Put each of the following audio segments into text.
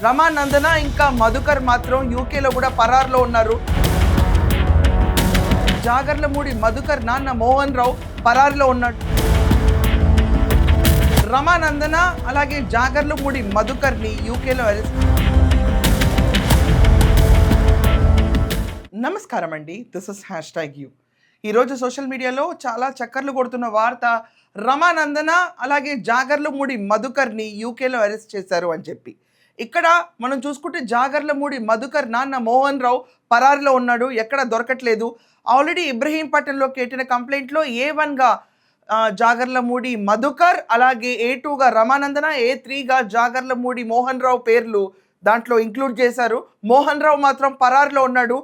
రమానందన ఇంకా మధుకర్ మాత్రం యూకేలో కూడా పరారులో ఉన్నారు. జాగర్లమూడి మధుకర్ నాన్న మోహన్ రావు పరారులో ఉన్నాడు. రమానందన అలాగే జాగర్లమూడి మధుకర్ని యూకేలో అరెస్ట్. నమస్కారం అండి, దిస్ ఇస్ #యూ. ఈరోజు సోషల్ మీడియాలో చాలా చక్కర్లు కొడుతున్న వార్త, రమానందన అలాగే జాగర్లమూడి మధుకర్ని యూకేలో అరెస్ట్ చేశారు అని చెప్పి. ఇక్కడ మనం చూసుకుంటే జాగర్లమూడి మధుకర్ నాన్న మోహన్ రావు పరారిలో ఉన్నాడు, ఎక్కడ దొరకట్లేదు. ఆల్రెడీ ఇబ్రహీంపట్నంలో పెట్టిన కంప్లైంట్లో A1గా జాగర్లమూడి మధుకర్, అలాగే A2గా రమానందన, A3గా జాగర్లమూడి మోహన్ రావు పేర్లు దాంట్లో ఇంక్లూడ్ చేశారు. మోహన్ రావు మాత్రం పరారిలో ఉన్నాడు.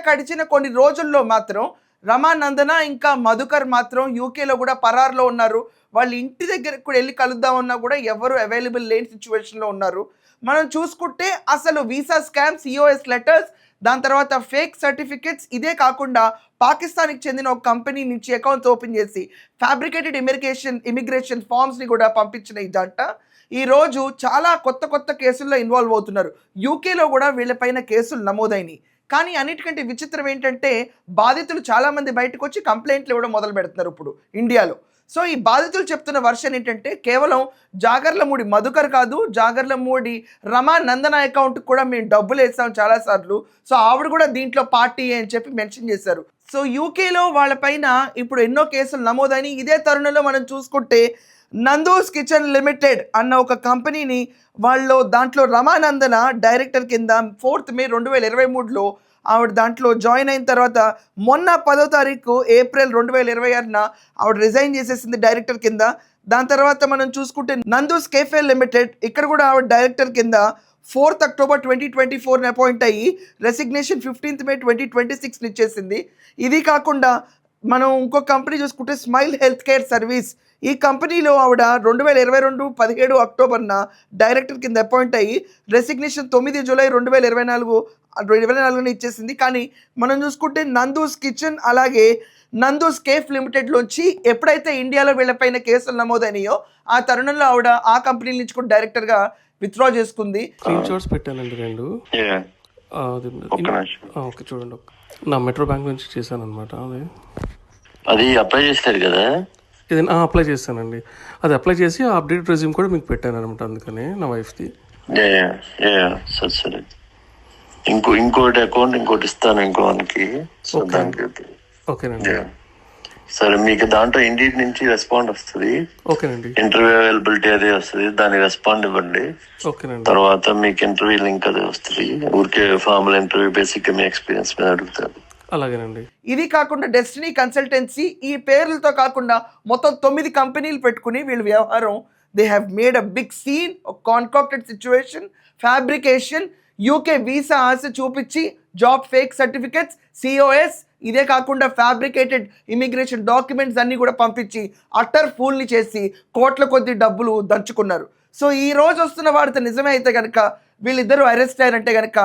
గడిచిన కొన్ని రోజుల్లో మాత్రం రమానందన ఇంకా మధుకర్ మాత్రం యూకేలో కూడా పరారులో ఉన్నారు. వాళ్ళ ఇంటి దగ్గరకు కూడా వెళ్ళి కలుద్దామన్నా కూడా ఎవరు అవైలబుల్ లేని సిచ్యువేషన్లో ఉన్నారు. మనం చూసుకుంటే అసలు వీసా స్కామ్, COS లెటర్స్, దాని తర్వాత ఫేక్ సర్టిఫికెట్స్, ఇదే కాకుండా పాకిస్తాన్కి చెందిన ఒక కంపెనీ నుంచి అకౌంట్స్ ఓపెన్ చేసి ఫ్యాబ్రికేటెడ్ ఇమిగ్రేషన్ ఫామ్స్ని కూడా పంపించిన ఈ జంట ఈరోజు చాలా కొత్త కేసుల్లో ఇన్వాల్వ్ అవుతున్నారు. యూకేలో కూడా వీళ్ళపైన కేసులు నమోదైనవి. కానీ అన్నిటికంటే విచిత్రం ఏంటంటే బాధితులు చాలామంది బయటకు వచ్చి కంప్లైంట్లు ఇవ్వడం మొదలు పెడుతున్నారు ఇప్పుడు ఇండియాలో. సో ఈ బాధితులు చెప్తున్న వర్షన్ ఏంటంటే కేవలం జాగర్లమూడి మధుకర్ కాదు, జాగర్లమూడి రమానందన అకౌంట్కి కూడా మేము డబ్బులు వేసాం చాలాసార్లు, సో ఆవిడ కూడా దీంట్లో పార్టీ అని చెప్పి మెన్షన్ చేశారు. సో యూకేలో వాళ్ళపైన ఇప్పుడు ఎన్నో కేసులు నమోదైనవి. ఇదే తరుణంలో మనం చూసుకుంటే నందూస్ కిచెన్ లిమిటెడ్ అన్న ఒక కంపెనీని దాంట్లో రమానందన డైరెక్టర్ కింద 4th మే 2023లో ఆవిడ దాంట్లో జాయిన్ అయిన తర్వాత మొన్న 10వ తారీఖు ఏప్రిల్ 2026న ఆవిడ రిజైన్ చేసేసింది డైరెక్టర్ కింద. దాని తర్వాత మనం చూసుకుంటే నందూస్ కేఫే లిమిటెడ్, ఇక్కడ కూడా ఆవిడ డైరెక్టర్ కింద 4th అక్టోబర్ 2024 అపాయింట్ అయ్యి రెసిగ్నేషన్ 15th మే 2026 ఇచ్చేసింది. ఇది కాకుండా మనం ఇంకో కంపెనీ చూసుకుంటే స్మైల్ హెల్త్ కేర్ సర్వీస్, ఈ కంపెనీలో ఆవిడ 2022 17 అక్టోబర్న డైరెక్టర్ కింద అపాయింట్ అయ్యి రెసిగ్నేషన్ 9 జూలై 2024 ఇచ్చేసింది. కానీ మనం చూసుకుంటే నందూస్ కిచెన్ అలాగే నందూస్ కేఫ్ లిమిటెడ్లోంచి ఎప్పుడైతే ఇండియాలో వీళ్ళపైన కేసులు నమోదైనాయో ఆ తరుణంలో ఆవిడ ఆ కంపెనీ నుంచి కూడా డైరెక్టర్గా విత్డ్రా చేసుకుంది. పెట్టానండి రెండు. ఓకే చూడండి, నా మెట్రో బ్యాంక్ నుంచి చేశాను అనమాట. అది అప్లై చేస్తారు కదా, ఇది అప్లై చేస్తానండి. అది అప్లై చేసి ఆ అప్డేట్ రెజ్యూమ్ కూడా మీకు పెట్టాను అనమాట, అందుకని నా వైఫ్ది. సరే ఇంకోటి అకౌంట్ ఇంకోటి ఇస్తాను ఇంకోనికి. ఓకేనండి. సరే, మీకు దాంట్లో ఇండియన్ నుంచి రెస్పాండ్ వస్తుంది. ఓకేనండి. ఇంటర్వ్యూ అవైలబిలిటీ అదే వస్తుంది, దానికి రెస్పాండ్ ఇవ్వండి. ఓకేనండి. తర్వాత మీకు ఇంటర్వ్యూ లింక్ అదే వస్తుంది. ఊరికే ఫార్మల్ ఇంటర్వ్యూ, బేసిక్ మీ ఎక్స్పీరియన్స్ మీద అడుగుతారు. అలాగేనండి. ఇది కాకుండా డెస్టినీ కన్సల్టెన్సీ, ఈ పేర్లతో కాకుండా మొత్తం 9 కంపెనీలు పెట్టుకుని వీళ్ళ వ్యవహారం, they have made a big scene, concocted situation, fabrication, UK visa ఆశ చూపించి జాబ్ ఫేక్ సర్టిఫికెట్స్, COS, ఇదే కాకుండా ఫ్యాబ్రికేటెడ్ ఇమిగ్రేషన్ డాక్యుమెంట్స్ అన్నీ కూడా పంపించి అట్టర్ ఫూల్ని చేసి కోట్ల కొద్ది డబ్బులు దంచుకున్నారు. సో ఈ రోజు వస్తున్న వార్త నిజమే అయితే కనుక వీళ్ళిద్దరూ అరెస్ట్ అయ్యారంటే కనుక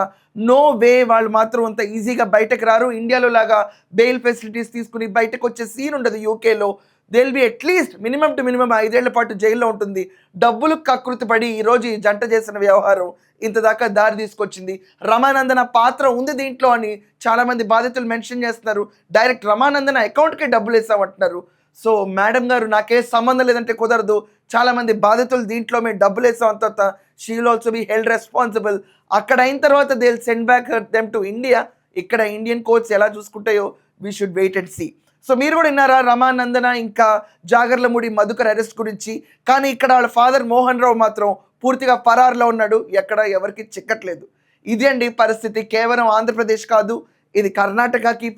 నో వే వాళ్ళు మాత్రం అంత ఈజీగా బయటకు రారు. ఇండియాలో లాగా బెయిల్ ఫెసిలిటీస్ తీసుకుని బయటకు వచ్చే సీన్ ఉండదు యూకేలో. They will be at least minimum to minimum 5 ఏళ్ల పాటు జైల్లో ఉంటుంది. డబ్బులు కకృతి పడి ఈరోజు ఈ జంట చేసిన వ్యవహారం ఇంత దాకా దారి తీసుకొచ్చింది. రమానందన పాత్ర ఉంది దీంట్లో అని చాలామంది బాధితులు మెన్షన్ చేస్తున్నారు. డైరెక్ట్ రమానందన అకౌంట్కే డబ్బులు వేసామంటున్నారు. సో మేడం గారు నాకే సంబంధం లేదంటే కుదరదు. చాలామంది బాధితులు దీంట్లో మేము డబ్బులు వేసాం అంత, she will also be held responsible. అక్కడ అయిన తర్వాత they will send back them to India. ఇక్కడ ఇండియన్ కోర్ట్స్ ఎలా చూసుకుంటాయో we should wait and see. So మీరు కూడా విన్నారా రమానందన ఇంకా జాగర్లమూడి మధుకర్ అరెస్ట్ గురించి. కానీ ఇక్కడ వాళ్ళ ఫాదర్ మోహన్ రావు మాత్రం పూర్తిగా పరారులో ఉన్నాడు, ఎక్కడ ఎవరికి చిక్కట్లేదు. ఇది అండి పరిస్థితి. కేవలం ఆంధ్రప్రదేశ్ కాదు, ఇది కర్ణాటకకి,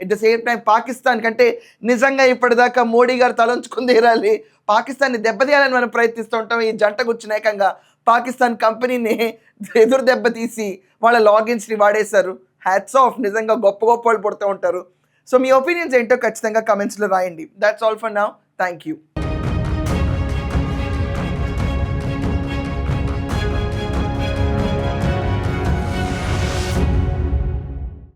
at the same time Pakistan కంటే నిజంగా ఇప్పటిదాకా మోడీ గారు తలంచుకుని తీరాలి. పాకిస్తాన్ని దెబ్బతీయాలని మనం ప్రయత్నిస్తూ ఉంటాం. ఈ జంట కూర్చుని ఏకంగా పాకిస్తాన్ కంపెనీని ఎదురు దెబ్బతీసి వాళ్ళ లాగిన్స్ని వాడేశారు. హ్యాట్స్ ఆఫ్, నిజంగా గొప్ప వాళ్ళు పుడుతూ ఉంటారు. సో మీ ఒపీనియన్స్ ఏంటో ఖచ్చితంగా కమెంట్స్లో రాయండి. That's all for now. Thank you.